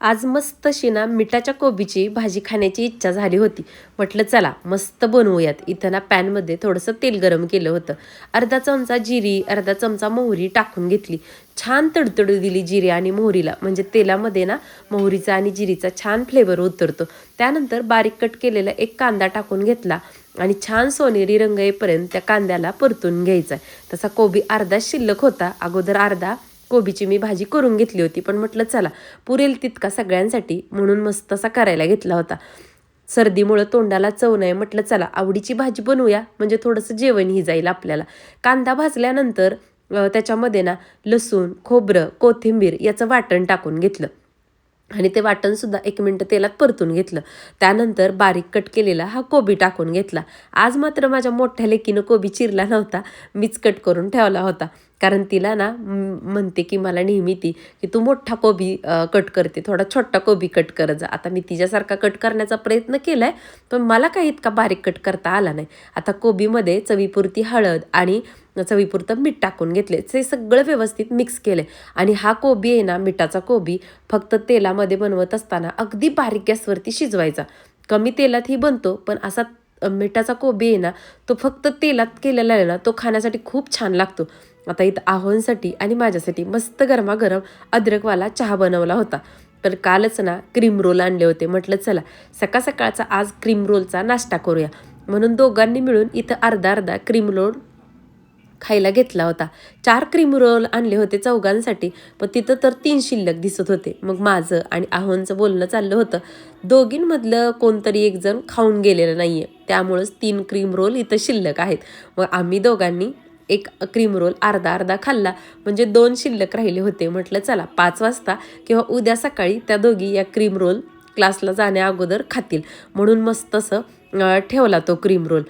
आज मस्त अशी ना मिठाच्या कोबीची भाजी खाण्याची इच्छा झाली होती. म्हटलं चला मस्त बनवूयात. इथं ना पॅनमध्ये थोडंसं तेल गरम केलं होतं. अर्धा चमचा जिरी, अर्धा चमचा मोहरी टाकून घेतली. छान तडतडू दिली जिरे आणि मोहरीला, म्हणजे तेलामध्ये ना मोहरीचा आणि जिरीचा छान फ्लेवर उतरतो. त्यानंतर बारीक कट केलेला एक कांदा टाकून घेतला आणि छान सोनेरी रंग येईपर्यंत त्या कांद्याला परतून घ्यायचा आहे. तसा कोबी अर्धा शिल्लक होता. अगोदर अर्धा कोबीची मी भाजी करून घेतली होती, पण म्हटलं चला पुरेल तितका सगळ्यांसाठी म्हणून मस्त असा करायला घेतला होता. सर्दीमुळं तोंडाला चव नाही, म्हटलं चला आवडीची भाजी बनवूया, म्हणजे थोडंसं जेवणही जाईल आपल्याला. कांदा भाजल्यानंतर त्याच्यामध्ये ना लसूण, खोबरं, कोथिंबीर याचं वाटण टाकून घेतलं आणि ते वाटणसुद्धा 1 मिनटं तेलात परतून घेतलं. त्यानंतर बारीक कट केलेला हा कोबी टाकून घेतला. आज मात्र माझ्या मोठ्या लेकीनं कोबी चिरला नव्हता, मीच कट करून ठेवला होता. कारण तिला ना म्हणते की मला नेहमी ती की तू मोठा कोबी कट करते, थोडा छोटा कोबी कट करत जा. आता मी तिच्यासारखा कट करण्याचा प्रयत्न केला आहे, पण मला काही इतका बारीक कट करता आला नाही. आता कोबीमध्ये चवीपुरती हळद आणि चवीपुरतं मीठ टाकून घेतले. ते सगळं व्यवस्थित मिक्स केलं आणि हा कोबी आहे ना, मिठाचा कोबी फक्त तेलामध्ये बनवत असताना अगदी बारीक गॅसवरती शिजवायचा. कमी तेलातही बनतो, पण असा मिठाचा कोबी आहे ना, तो फक्त तेलात केलेला आहे ना, तो खाण्यासाठी खूप छान लागतो. आता इथं आहोंसाठी आणि माझ्यासाठी मस्त गरमागरम अद्रकवाला चहा बनवला होता. तर कालच ना क्रीम रोल आणले होते. म्हटलं चला सकाळ सकाळचा आज क्रीम रोलचा नाश्ता करूया, म्हणून दोघांनी मिळून इथं अर्धा अर्धा क्रीम रोल खायला घेतला होता. 4 क्रीम रोल आणले होते चौघांसाठी, पण तिथं तर 3 शिल्लक दिसत होते. मग माझं आणि आहोंचं बोलणं चाललं होतं. दोघींमधलं कोणतरी एक जण खाऊन गेलेलं नाही आहे, त्यामुळंच 3 क्रीम रोल इथं शिल्लक आहेत. मग आम्ही दोघांनी एक क्रीम रोल अर्धा अर्धा खाल्ला, म्हणजे 2 शिल्लक राहिले होते. म्हटलं चला 5 वाजता किंवा उद्या सकाळी त्या दोघी या क्रीम रोल क्लासला जाण्या अगोदर खातील, म्हणून मस्त असं ठेवला तो क्रीम रोल.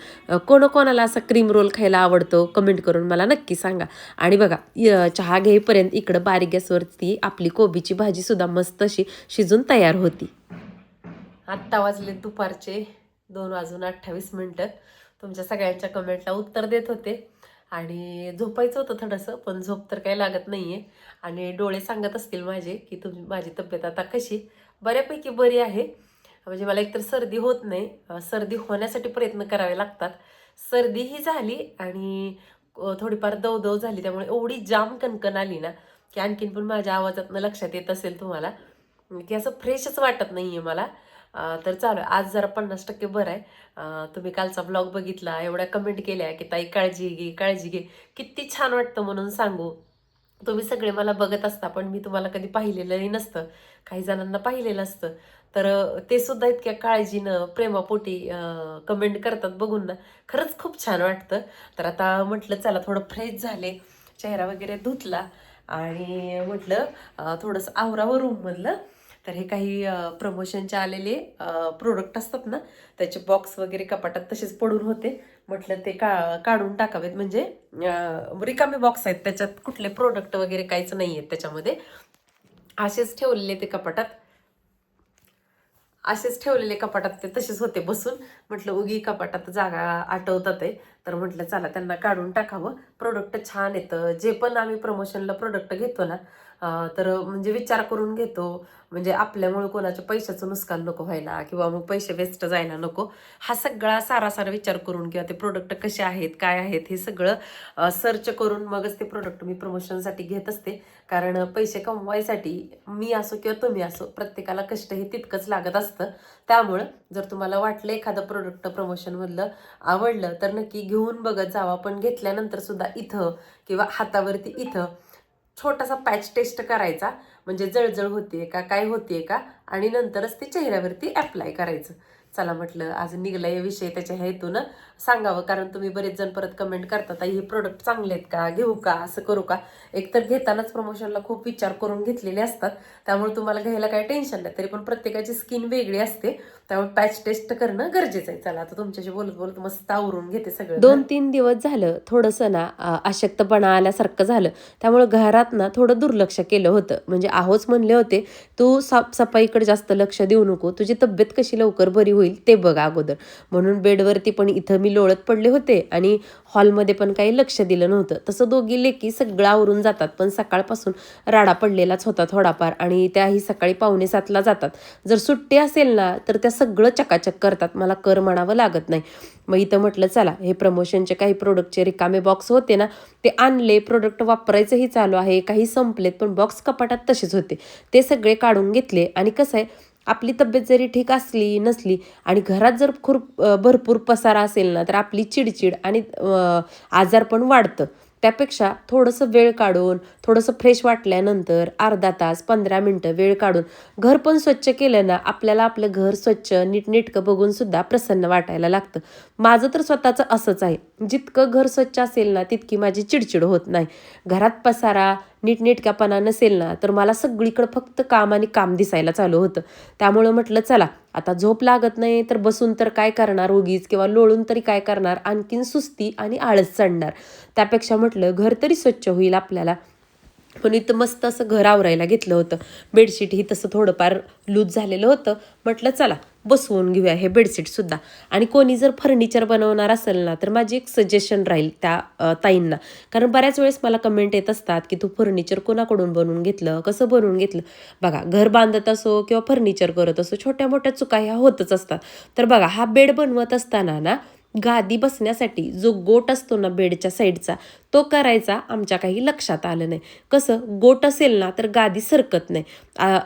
कोणाला असा क्रीम रोल खायला आवडतो कमेंट करून मला नक्की सांगा. आणि बघा चहा घेईपर्यंत इकडं बारीक गॅसवरती आपली कोबीची भाजीसुद्धा मस्त अशी शिजून तयार होती. आत्ता वाजले दुपारचे 2:28. तुमच्या सगळ्यांच्या कमेंटला उत्तर देत होते आणि झोपायचं होतं थोडंसं, पण झोप तर काही लागत नाही आहे. आणि डोळे सांगत असतील माझे की तुम्ही माझी तब्येत आता कशी. बऱ्यापैकी बरी आहे. म्हणजे मला एकतर सर्दी होत नाही, सर्दी होण्यासाठी प्रयत्न करावे लागतात. सर्दीही झाली आणि थोडीफार दवदव झाली, त्यामुळे एवढी जाम कणकण आली ना की आणखीन पण माझ्या आवाजातनं लक्षात येत असेल तुम्हाला की असं फ्रेशच वाटत नाही आहे मला. तर चालू आज जरा 50% बरं आहे. तुम्ही कालचा ब्लॉग बघितला, एवढ्या कमेंट केल्या की ताई काळजी घे काळजी घे, किती छान वाटतं म्हणून सांगू. तुम्ही सगळे मला बघत असता, पण मी तुम्हाला कधी पाहिलेलंही नसतं, काही जणांना पाहिलेलं असतं. तर ते सुद्धा इतक्या काळजीनं प्रेमापोटी कमेंट करतात बघून ना खरंच खूप छान वाटतं. तर आता म्हटलं चला थोडं फ्रेश झाले, चेहरा वगैरे धुतला आणि म्हटलं थोडंसं आवरावं रूममधलं. तर हे काही प्रमोशनचे आलेले प्रोडक्ट असतात ना, त्याचे बॉक्स वगैरे कपाटात तसेच पडून होते. म्हटलं ते काढून टाकावेत, म्हणजे रिकामे बॉक्स आहेत, त्याच्यात कुठले प्रोडक्ट वगैरे काहीच नाही आहेत त्याच्यामध्ये. असेच ठेवलेले ते कपाटात, असेच ठेवलेले कपाटात ते तसेच होते बसून. म्हटलं उगी कपाटात जागा आठवतात आहे, तर म्हटलं चला त्यांना काढून टाकावं. प्रोडक्ट छान येतं. जे पण आम्ही प्रमोशनला प्रोडक्ट घेतो ना, तर म्हणजे विचार करून घेतो, म्हणजे आपल्यामुळे कोणाच्या पैशाचं नुकसान नको व्हायला किंवा मग पैसे वेस्ट जायला नको. हा सगळा सारासार विचार करून किंवा ते प्रोडक्ट कसे आहेत काय आहेत हे सगळं सर्च करून मगच ते प्रोडक्ट मी प्रमोशनसाठी घेत असते. कारण पैसे कमवायसाठी मी असो किंवा तुम्ही असो, प्रत्येकाला कष्ट हे तितकंच लागत असतं. त्यामुळं जर तुम्हाला वाटलं एखादं प्रोडक्ट प्रमोशनमधलं आवडलं, तर नक्की घेऊन बघत जावा. पण घेतल्यानंतर सुद्धा इथं किंवा हातावरती इथं छोटासा पॅच टेस्ट करायचा, म्हणजे जळजळ होते का काय होते का, आणि नंतरच ते चेहऱ्यावरती अप्लाय करायचं. चला म्हटलं आज निघला या विषय त्याच्या हेतून सांगावं, कारण तुम्ही बरेच जण परत कमेंट करतात हे प्रोडक्ट चांगले आहेत का, घेऊ का, असं करू का. एकतर घेतानाच प्रमोशनला खूप विचार करून घेतलेले असतात, त्यामुळे तुम्हाला घ्यायला काही टेन्शन नाही. तरी पण प्रत्येकाची स्किन वेगळी असते, त्यामुळे पॅच टेस्ट करणं गरजेचं आहे. चला आता तुमच्याशी बोलत बोलत मस्त आवरून घेते सगळं. 2-3 दिवस झालं थोडंसं ना अशक्तपणा आल्यासारखं झालं, त्यामुळे घरात ना थोडं दुर्लक्ष केलं होतं. म्हणजे आहोच म्हणले होते तू साफसफाईकडे जास्त लक्ष देऊ नको, तुझी तब्येत कशी लवकर बरी होईल होईल ते बघा अगोदर. म्हणून बेडवरती पण इथं मी लोळत पडले होते आणि हॉलमध्ये पण काही लक्ष दिलं नव्हतं. तसं दोघी लेकी सगळं आवरून जातात, पण सकाळपासून राडा पडलेलाच होता थोडाफार आणि त्याही सकाळी 6:45ला जातात. जर सुट्टी असेल ना तर त्या सगळं चकाचक करतात, मला कर म्हणावं लागत नाही. मग इथं म्हटलं चला हे प्रमोशनचे काही प्रोडक्टचे रिकामे बॉक्स होते ना ते आणले, प्रोडक्ट वापरायचंही चालू आहे, काही संपलेत पण बॉक्स कपाटात तसेच होते, ते सगळे काढून घेतले. आणि कसं आहे आपली तब्येत जरी ठीक असली नसली आणि घरात जर खूप भरपूर पसारा असेल ना तर आपली चिडचिड आणि आजार पण वाढतं. त्यापेक्षा थोडंसं वेळ काढून थोडंसं फ्रेश वाटल्यानंतर अर्धा तास 15 मिनटं वेळ काढून घर पण स्वच्छ केलं ना आपल्याला आपलं घर स्वच्छ नीटनेटकं बघून सुद्धा प्रसन्न वाटायला लागतं. माझं तर स्वतःचं असंच आहे, जितकं घर स्वच्छ असेल ना तितकी माझी चिडचिड होत नाही. घरात पसारा नीटनेटकापणा नसेल ना तर मला सगळीकडं फक्त काम आणि काम दिसायला चालू होतं. त्यामुळं म्हटलं चला आता झोप लागत नाही तर बसून तर काय करणार उगीच, किंवा लोळून तरी काय करणार, आणखीन सुस्ती आणि आळस चढणार. त्यापेक्षा म्हटलं घर तरी स्वच्छ होईल आपल्याला. पण इथं मस्त असं घर आवरायला घेतलं होतं. बेडशीटही तसं थोडंफार लूज झालेलं होतं. म्हटलं चला बसवून घेऊया हे बेडशीटसुद्धा. आणि कोणी जर फर्निचर बनवणार असेल ना तर माझी एक सजेशन राहील त्या ताईंना. कारण बऱ्याच वेळेस मला कमेंट येत असतात की तू फर्निचर कोणाकडून बनवून घेतलं, कसं बनवून घेतलं. बघा घर बांधत असो किंवा फर्निचर करत असो छोट्या मोठ्या चुका ह्या होतच असतात. तर बघा हा बेड बनवत असताना ना गादी बसण्यासाठी जो गोट असतो ना बेडच्या साईडचा तो करायचा आमच्या काही लक्षात आलं नाही. कसं गोट असेल ना तर गादी सरकत नाही.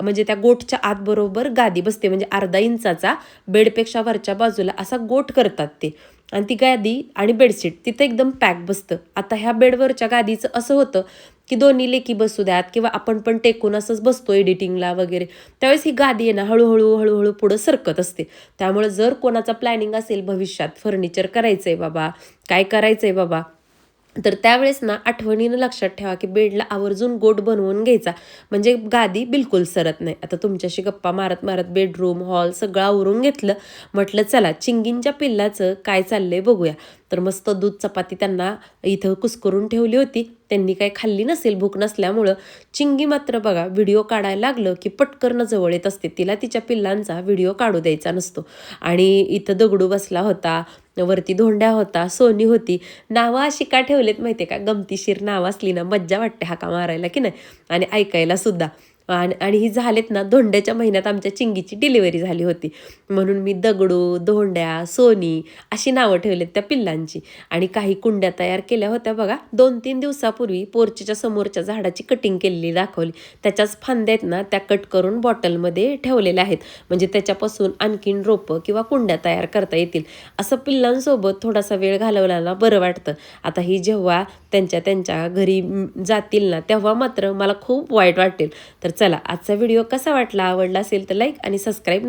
म्हणजे त्या गोटच्या आत बरोबर गादी बसते, म्हणजे अर्धा इंचाचा बेडपेक्षा वरच्या बाजूला असा गोट करतात ते. आणि ती गादी आणि बेडशीट तिथं एकदम पॅक बसतं. आता ह्या बेडवरच्या गादीचं असं होतं की दोन्ही लेकी बसू द्यात किंवा आपण पण टेकून असंच बसतो एडिटिंगला वगैरे, त्यावेळेस ही गादी आहे ना हळूहळू हळूहळू पुढं सरकत असते. त्यामुळे जर कोणाचा प्लॅनिंग असेल भविष्यात फर्निचर करायचंय बाबा, काय करायचंय बाबा, तर त्यावेळेस ना आठवणीनं लक्षात ठेवा की बेडला आवर्जून गोट बनवून घ्यायचा, म्हणजे गादी बिलकुल सरत नाही. आता तुमच्याशी गप्पा मारत मारत बेडरूम हॉल सगळं आवरून घेतलं. म्हटलं चला चिंगींच्या पिल्लाचं काय चाललंय बघूया. तर मस्त दूध चपाती त्यांना इथं कुस्करून ठेवली होती. त्यांनी काही खाल्ली नसेल भूक नसल्यामुळं. चिंगी मात्र बघा व्हिडिओ काढायला लागलं की पटकन जवळ येत असते, तिला तिच्या पिल्लांचा व्हिडिओ काढू द्यायचा नसतो. आणि इथं दगडू बसला होता, वरती धोंड्या होता, सोनी होती. नावं अशी का ठेवलेत माहिती आहे का, गमतीशीर नावं असली ना मज्जा वाटते हाका मारायला की नाही, आणि ऐकायला सुद्धा. आणि ही झालेत ना धोंड्याच्या महिन्यात आमच्या चिंगीची डिलिव्हरी झाली होती, म्हणून मी दगडू, धोंड्या, सोनी अशी नावं ठेवलेत त्या पिल्लांची. आणि काही कुंड्या तयार केल्या होत्या बघा. 2-3 दिवसापूर्वी पोर्चच्या समोरच्या झाडाची कटिंग केलेली दाखवली. त्याच्याच फांद्या आहेत ना त्या कट करून बॉटलमध्ये ठेवलेल्या आहेत, म्हणजे त्याच्यापासून आणखीन रोपं किंवा कुंड्या तयार करता येतील. असं पिल्लांसोबत थोडासा वेळ घालवला ना बरं वाटतं. आता ही जेव्हा त्यांच्या त्यांच्या घरी जातील ना तेव्हा मात्र मला खूप वाईट वाटेल. तर चला आजचा व्हिडिओ कसा वाटला, आवडला असेल तर लाईक आणि सबस्क्राईब